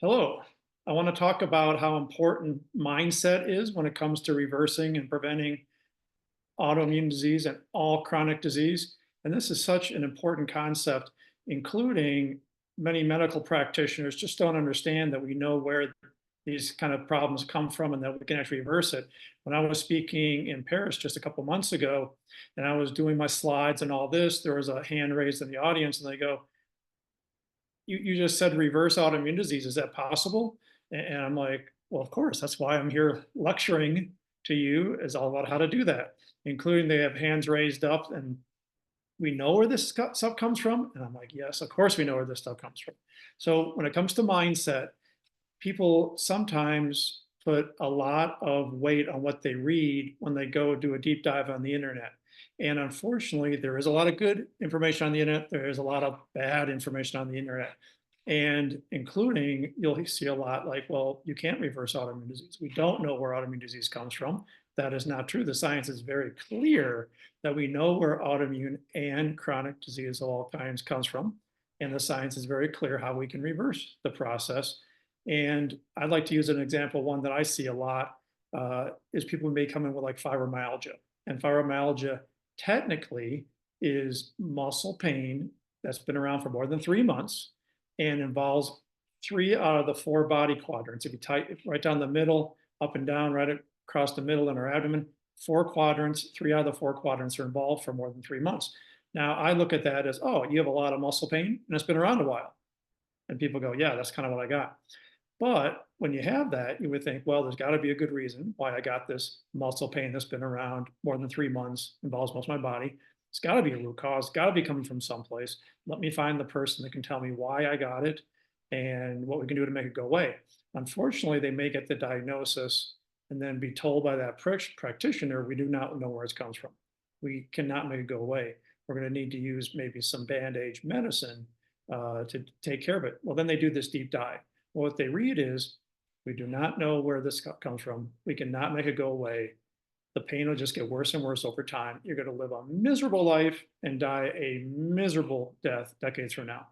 Hello. I want to talk about how important mindset is when it comes to reversing and preventing autoimmune disease and all chronic disease. And this is such an important concept, including many medical practitioners just don't understand that we know where these kind of problems come from and that we can actually reverse it. When I was speaking in Paris just a couple months ago, and I was doing my slides and all this, there was a hand raised in the audience, and they go, you just said reverse autoimmune disease. Is that possible? And I'm like, well, of course. That's why I'm here lecturing to you is all about how to do that, including they have hands raised up and we know where this stuff comes from. And I'm like, yes, of course we know where this stuff comes from. So when it comes to mindset, people sometimes put a lot of weight on what they read when they go do a deep dive on the internet. And unfortunately, there is a lot of good information on the internet. There is a lot of bad information on the internet. And including, you'll see a lot like, well, you can't reverse autoimmune disease. We don't know where autoimmune disease comes from. That is not true. The science is very clear that we know where autoimmune and chronic disease of all kinds comes from. And the science is very clear how we can reverse the process. And I'd like to use an example, one that I see a lot is people may come in with like fibromyalgia. And fibromyalgia technically is muscle pain that's been around for more than 3 months and involves 3 out of the 4 body quadrants. If you type right down the middle, up and down, right across the middle in our abdomen, 4 quadrants, 3 out of the 4 quadrants are involved for more than 3 months. Now, I look at that as, oh, you have a lot of muscle pain and it's been around a while. And people go, yeah, that's kind of what I got. But when you have that, you would think, well, there's got to be a good reason why I got this muscle pain that's been around more than 3 months, involves most of my body. It's got to be a root cause, got to be coming from someplace. Let me find the person that can tell me why I got it and what we can do to make it go away. Unfortunately, they may get the diagnosis and then be told by that practitioner, we do not know where it comes from. We cannot make it go away. We're going to need to use maybe some band-aid medicine to take care of it. Well, then they do this deep dive. Well, what they read is, we do not know where this comes from. We cannot make it go away. The pain will just get worse and worse over time. You're going to live a miserable life and die a miserable death decades from now.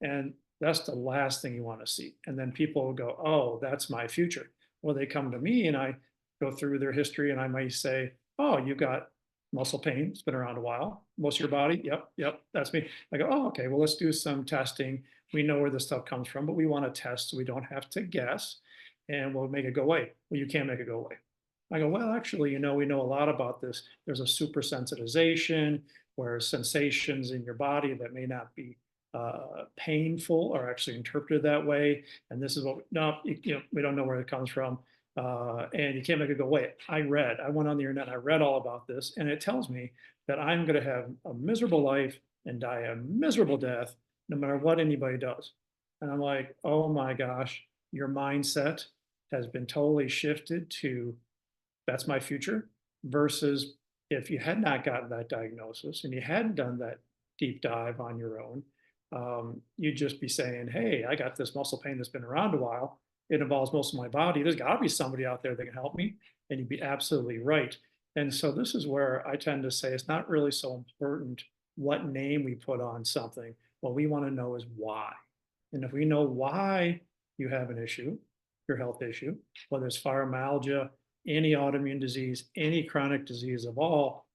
And that's the last thing you want to see. And then people will go, oh, that's my future. Well, they come to me and I go through their history and I might say, oh, you've got muscle pain. It's been around a while. Most of your body. Yep, that's me. I go, oh, okay, well, let's do some testing. We know where this stuff comes from, but we want to test so we don't have to guess and we'll make it go away. Well, you can't make it go away. I go, well, actually, we know a lot about this. There's a super sensitization where sensations in your body that may not be painful are actually interpreted that way. And this is what, no, we don't know where it comes from. And you can't make it go away. I went on the internet, I read all about this, and it tells me that I'm going to have a miserable life and die a miserable death no matter what anybody does. And I'm like, oh my gosh, your mindset has been totally shifted to that's my future versus if you had not gotten that diagnosis and you hadn't done that deep dive on your own, you'd just be saying, hey, I got this muscle pain that's been around a while. It involves most of my body. There's got to be somebody out there that can help me. And you'd be absolutely right. And so this is where I tend to say it's not really so important what name we put on something. What we want to know is why. And if we know why you have an issue, your health issue, whether it's fibromyalgia, any autoimmune disease, any chronic disease of all,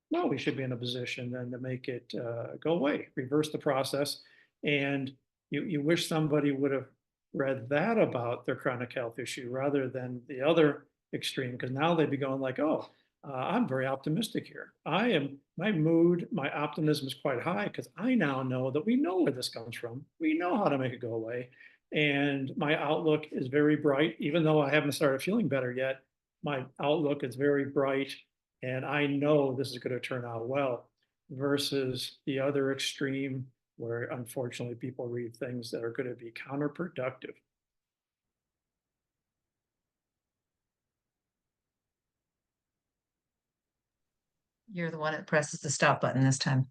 well, we should be in a position then to make it go away, reverse the process. And you wish somebody would have read that about their chronic health issue rather than the other extreme, because now they'd be going like, oh, I'm very optimistic here. My mood, my optimism is quite high because I now know that we know where this comes from. We know how to make it go away. And my outlook is very bright, even though I haven't started feeling better yet. My outlook is very bright and I know this is going to turn out well versus the other extreme where unfortunately people read things that are going to be counterproductive. You're the one that presses the stop button this time.